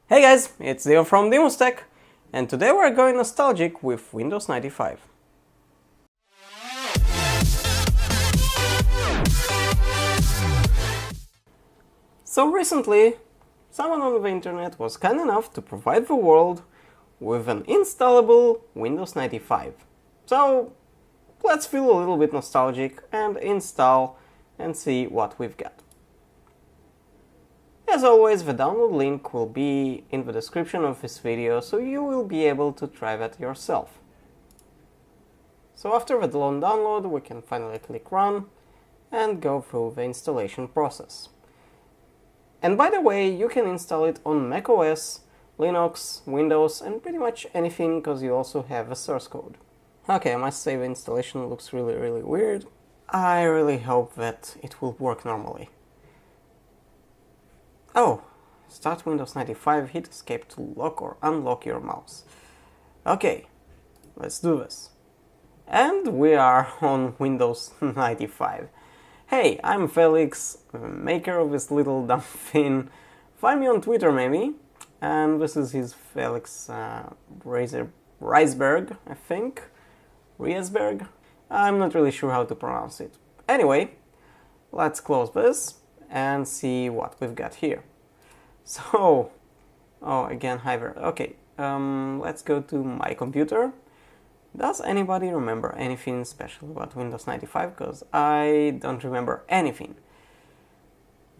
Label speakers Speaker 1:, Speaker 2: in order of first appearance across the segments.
Speaker 1: Hey guys, it's Leo from DimusTech, and today we're going nostalgic with Windows 95. So recently, someone on the internet was kind enough to provide the world with an installable Windows 95. So let's feel a little bit nostalgic and install and see what we've got. As always, the download link will be in the description of this video, so you will be able to try that yourself. So after the long download, we can finally click Run and go through the installation process. And by the way, you can install it on macOS, Linux, Windows, and pretty much anything because you also have the source code. Okay, I must say the installation looks really weird. I really hope that it will work normally. Oh, start Windows 95, hit escape to lock or unlock your mouse. Okay, let's do this. And we are on Windows 95. Hey, I'm Felix, maker of this little dumb thing. Find me on Twitter maybe. And this is his Felix Reisberg, I think. Reisberg? I'm not really sure how to pronounce it. Anyway, let's close this and see what we've got here. So, again, Hyver. Okay, let's go to my computer. Does anybody remember anything special about Windows 95? Because I don't remember anything.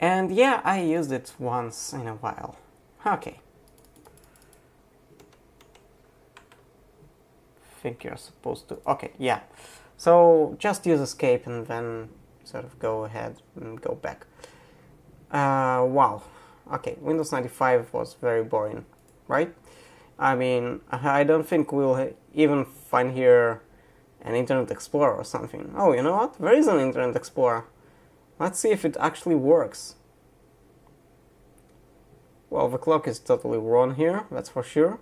Speaker 1: And yeah, I used it once in a while. Okay. Think you're supposed to... Okay, yeah. So, just use escape and then sort of go ahead and go back. Wow. Okay, Windows 95 was very boring, right? I mean, I don't think we'll even find here an Internet Explorer or something. Oh, you know what? There is an Internet Explorer. Let's see if it actually works. Well, the clock is totally wrong here, that's for sure.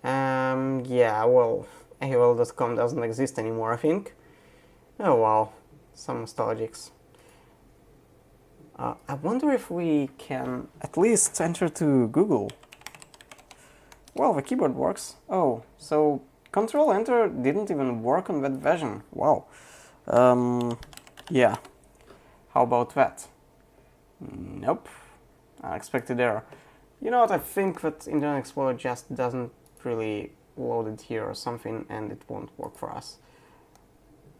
Speaker 1: Yeah, well, AOL.com doesn't exist anymore, I think. Oh wow, some nostalgics. I wonder if we can at least enter to Google. Well, the keyboard works. Oh, so Control-Enter didn't even work on that version. Wow. Yeah. How about that? Nope. Unexpected error. You know what, I think that Internet Explorer just doesn't really load it here or something and it won't work for us.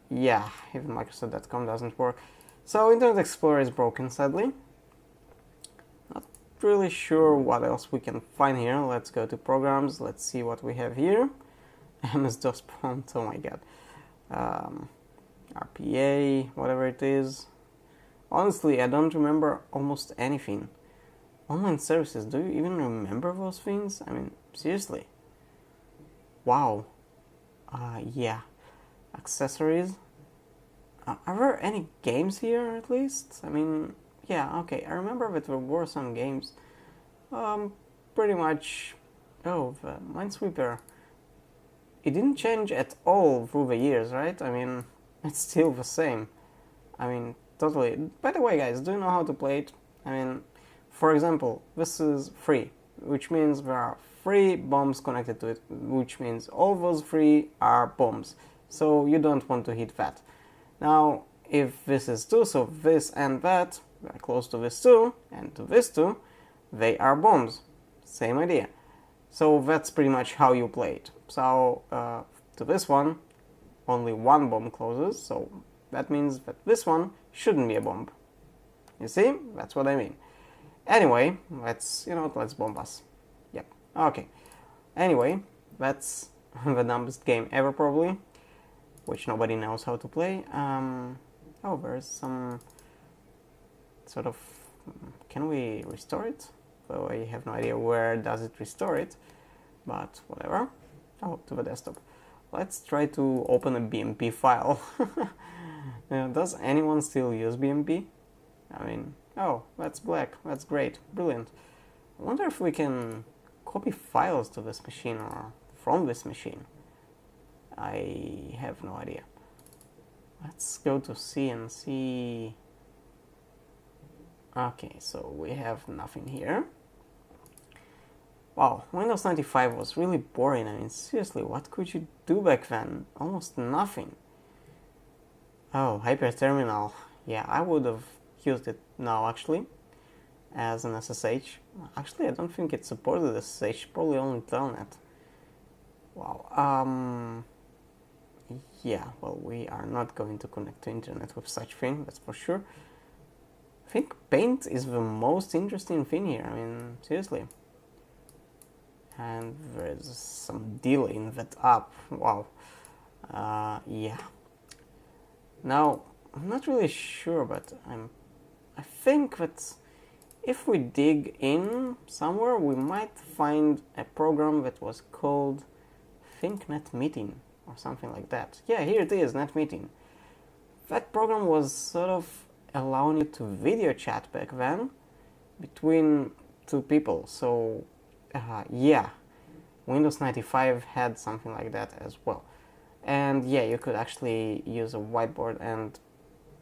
Speaker 1: Yeah, even Microsoft.com doesn't work. So Internet Explorer is broken, sadly. Not really sure what else we can find here. Let's go to Programs. Let's see what we have here. MS-DOS prompt, oh my god. RPA, whatever it is. Honestly, I don't remember almost anything. Online services, do you even remember those things? I mean, seriously. Wow. Yeah. Accessories. Are there any games here, at least? I mean, yeah, okay, I remember that there were some games. Pretty much... Oh, the Minesweeper. It didn't change at all through the years, right? I mean, it's still the same. I mean, totally. By the way, guys, do you know how to play it? I mean, for example, this is free, which means there are 3 bombs connected to it, which means all those 3 are bombs. So you don't want to hit that. Now, if this is 2, so this and that, they're close to this 2, and to this 2, they are bombs. Same idea. So that's pretty much how you play it. So, to this one, only 1 bomb closes, so that means that this one shouldn't be a bomb. You see? That's what I mean. Anyway, let's bomb us. Yep. Okay. Anyway, that's the dumbest game ever, probably. Which nobody knows how to play. Oh, there's some sort of... Can we restore it? Though I have no idea where does it restore it, but whatever. Oh, to the desktop. Let's try to open a BMP file. Does anyone still use BMP? I mean, oh, that's black. That's great. Brilliant. I wonder if we can copy files to this machine or from this machine. I have no idea. Let's go to C and see Okay, so we have nothing here. Wow, Windows 95 was really boring. I mean, seriously, what could you do back then? Almost nothing. Oh, Hyperterminal. Yeah, I would have used it now, actually, as an SSH. Actually, I don't think it supported SSH, probably only Telnet. Wow, yeah, well, we are not going to connect to internet with such thing, that's for sure. I think Paint is the most interesting thing here, I mean, seriously. And there's some delay in that app, wow. Yeah. Now, I'm not really sure, but I think that if we dig in somewhere, we might find a program that was called NetMeeting or something like that. Yeah, here it is, NetMeeting. That program was sort of allowing you to video chat back then between two people. So, yeah, Windows 95 had something like that as well. And yeah, you could actually use a whiteboard and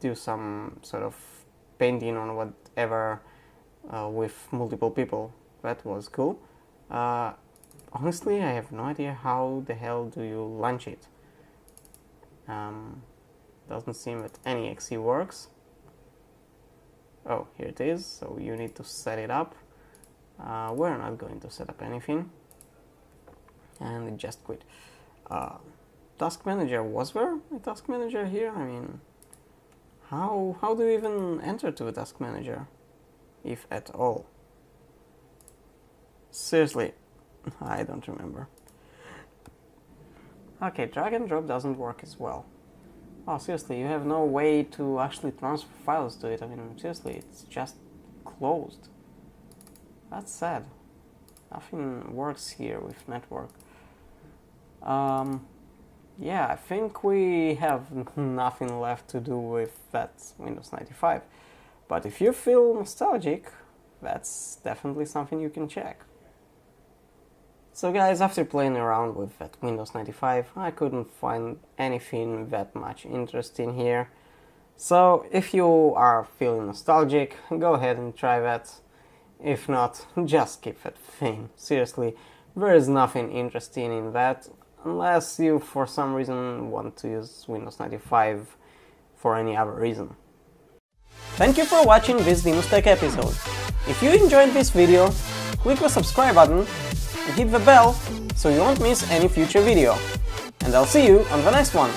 Speaker 1: do some sort of painting on whatever with multiple people. That was cool. Honestly, I have no idea how the hell do you launch it. Doesn't seem that any exe works. Oh, here it is, so you need to set it up. We're not going to set up anything. And it just quit. Task Manager, was there a Task Manager here? I mean, how do you even enter to a Task Manager, if at all? Seriously, I don't remember. Okay, drag and drop doesn't work as well. Oh, seriously, you have no way to actually transfer files to it. I mean, seriously, it's just closed. That's sad. Nothing works here with network. Yeah, I think we have nothing left to do with that Windows 95. But if you feel nostalgic, that's definitely something you can check. So guys, after playing around with that Windows 95, I couldn't find anything that much interesting here. So if you are feeling nostalgic, go ahead and try that. If not, just skip that thing. Seriously, there is nothing interesting in that, unless you for some reason want to use Windows 95 for any other reason. Thank you for watching this DimusTech episode. If you enjoyed this video, click the subscribe button and hit the bell so you won't miss any future video. And I'll see you on the next one.